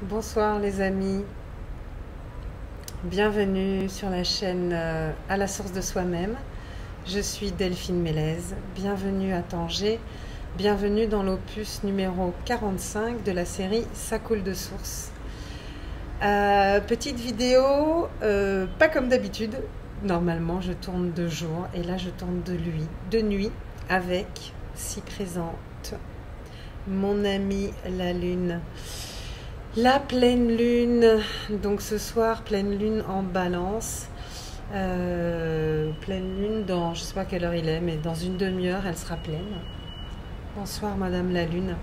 Bonsoir les amis, bienvenue sur la chaîne À la source de soi-même. Je suis Delphine Mélez, bienvenue à Tanger, bienvenue dans l'opus numéro 45 de la série Ça coule de source. Petite vidéo, pas comme d'habitude, normalement je tourne de jour et là je tourne de nuit avec, si présente, mon amie la lune. La pleine lune, donc ce soir, pleine lune en balance, pleine lune dans, je ne sais pas quelle heure il est, mais dans une demi-heure, elle sera pleine. Bonsoir Madame la Lune.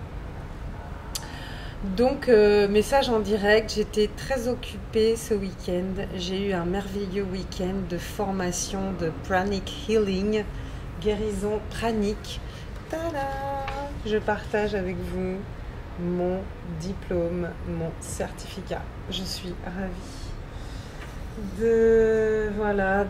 Donc, message en direct, j'étais très occupée ce week-end. J'ai eu un merveilleux week-end de formation de Pranic Healing, guérison pranique. Tada! Je partage avec vous mon diplôme, mon certificat. Je suis ravie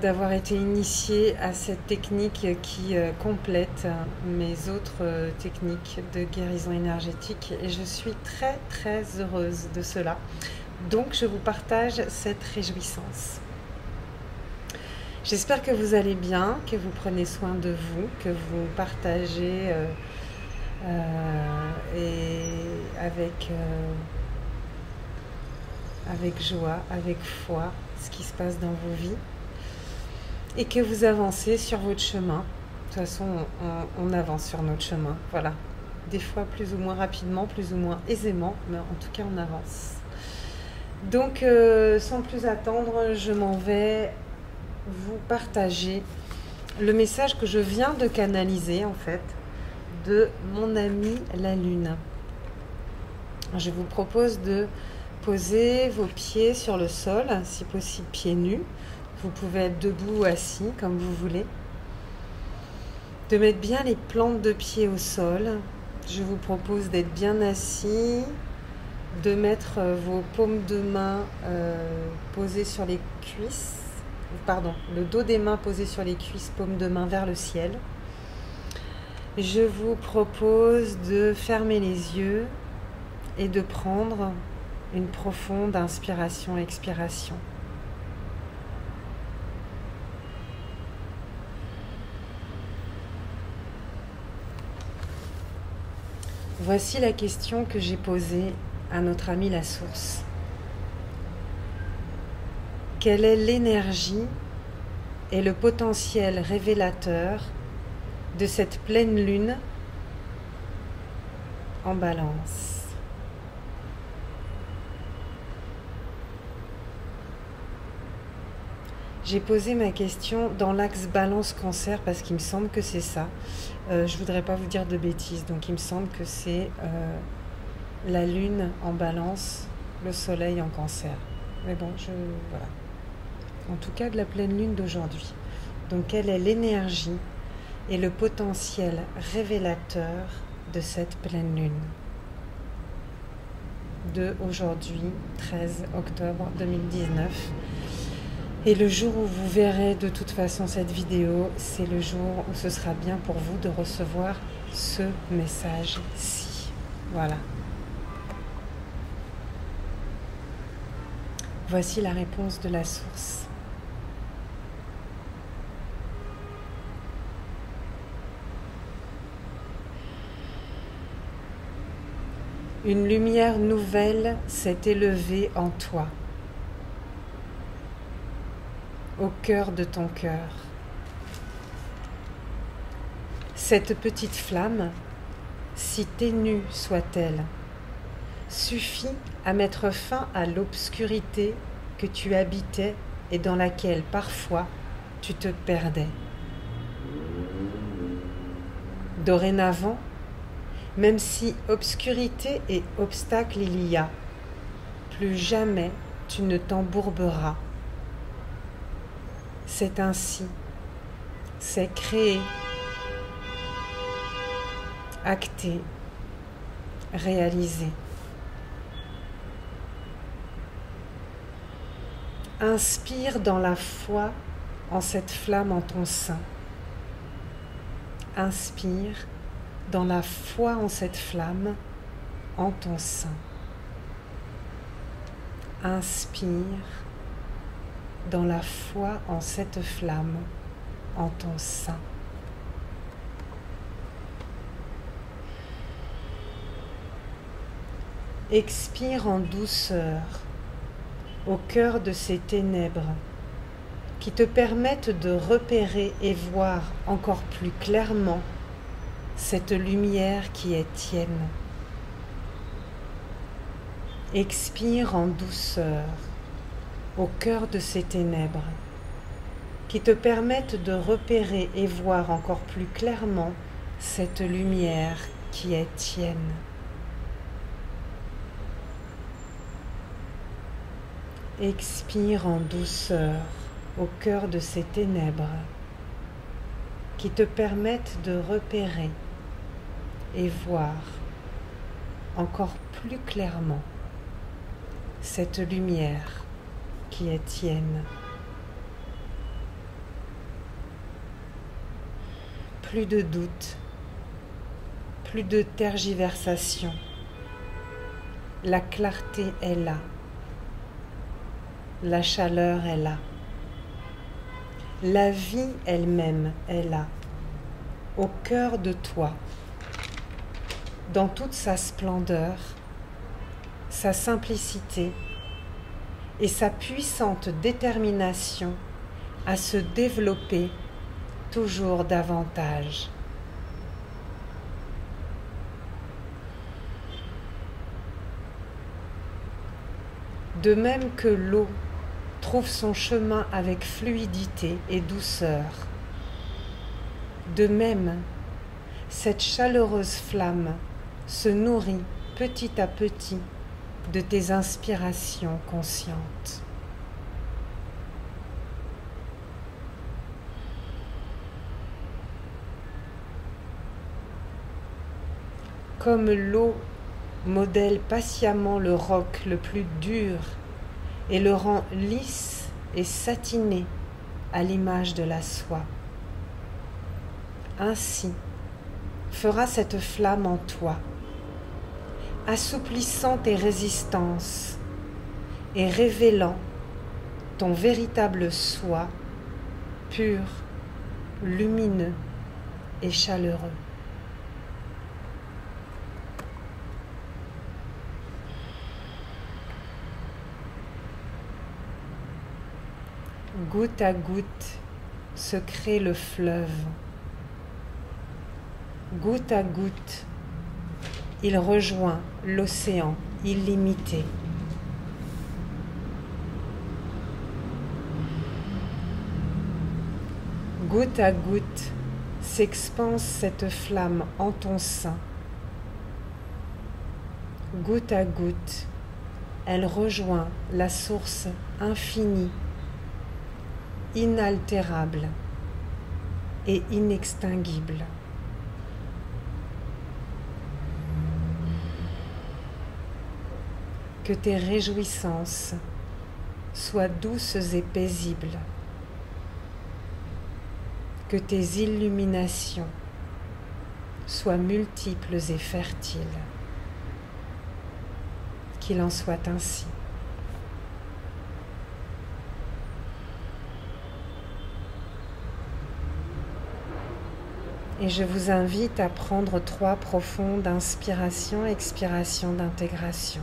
d'avoir été initiée à cette technique qui complète mes autres techniques de guérison énergétique et je suis très très heureuse de cela. Donc je vous partage cette réjouissance. J'espère que vous allez bien, que vous prenez soin de vous, que vous partagez et avec joie, avec foi, ce qui se passe dans vos vies et que vous avancez sur votre chemin. De toute façon, on avance sur notre chemin, voilà. Des fois plus ou moins rapidement, plus ou moins aisément, mais en tout cas on avance. Donc sans plus attendre, je m'en vais vous partager le message que je viens de canaliser en fait de mon amie la lune. Je vous propose de poser vos pieds sur le sol, si possible pieds nus. Vous pouvez être debout ou assis comme vous voulez. De mettre bien les plantes de pied au sol. Je vous propose d'être bien assis, de mettre vos paumes de main posées sur les cuisses. Pardon, le dos des mains posé sur les cuisses, paumes de main vers le ciel. Je vous propose de fermer les yeux et de prendre une profonde inspiration-expiration. Voici la question que j'ai posée à notre amie la source. Quelle est l'énergie et le potentiel révélateur de cette pleine lune en balance? J'ai posé ma question dans l'axe balance-cancer parce qu'il me semble que c'est ça. Je ne voudrais pas vous dire de bêtises, donc il me semble que c'est la lune en balance, le soleil en cancer. Mais bon, voilà. En tout cas, de la pleine lune d'aujourd'hui. Donc, quelle est l'énergie et le potentiel révélateur de cette pleine lune de aujourd'hui, 13 octobre 2019. Et le jour où vous verrez de toute façon cette vidéo, c'est le jour où ce sera bien pour vous de recevoir ce message-ci. Voilà. Voici la réponse de la source. Une lumière nouvelle s'est élevée en toi, au cœur de ton cœur. Cette petite flamme, si ténue soit-elle, suffit à mettre fin à l'obscurité que tu habitais et dans laquelle parfois tu te perdais. Dorénavant, même si obscurité et obstacle il y a, plus jamais tu ne t'embourberas. C'est ainsi, c'est créé, acté, réalisé. Inspire dans la foi en cette flamme en ton sein. Inspire dans la foi en cette flamme en ton sein. Inspire dans la foi en cette flamme, en ton sein. Expire en douceur au cœur de ces ténèbres qui te permettent de repérer et voir encore plus clairement cette lumière qui est tienne. Expire en douceur au cœur de ces ténèbres qui te permettent de repérer et voir encore plus clairement cette lumière qui est tienne. Expire en douceur au cœur de ces ténèbres qui te permettent de repérer et voir encore plus clairement cette lumière qui est tienne. Plus de doute, plus de tergiversation. La clarté est là. La chaleur est là. La vie elle-même est là, au cœur de toi, dans toute sa splendeur, sa simplicité et sa puissante détermination à se développer toujours davantage. De même que l'eau trouve son chemin avec fluidité et douceur, de même, cette chaleureuse flamme se nourrit petit à petit de tes inspirations conscientes. Comme l'eau modèle patiemment le roc le plus dur et le rend lisse et satiné à l'image de la soie. Ainsi fera cette flamme en toi, assouplissant tes résistances et révélant ton véritable soi, pur, lumineux et chaleureux. Goutte à goutte se crée le fleuve. Goutte à goutte, il rejoint l'océan illimité. Goutte à goutte s'expanse cette flamme en ton sein. Goutte à goutte, elle rejoint la source infinie, inaltérable et inextinguible. Que tes réjouissances soient douces et paisibles. Que tes illuminations soient multiples et fertiles. Qu'il en soit ainsi. Et je vous invite à prendre 3 profondes inspirations, expirations d'intégration.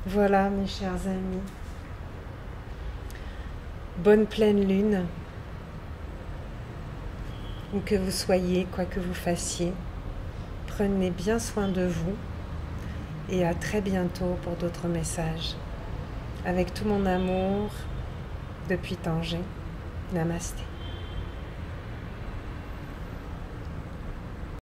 Voilà, mes chers amis. Bonne pleine lune, où que vous soyez, quoi que vous fassiez. Prenez bien soin de vous et à très bientôt pour d'autres messages. Avec tout mon amour, depuis Tanger. Namasté.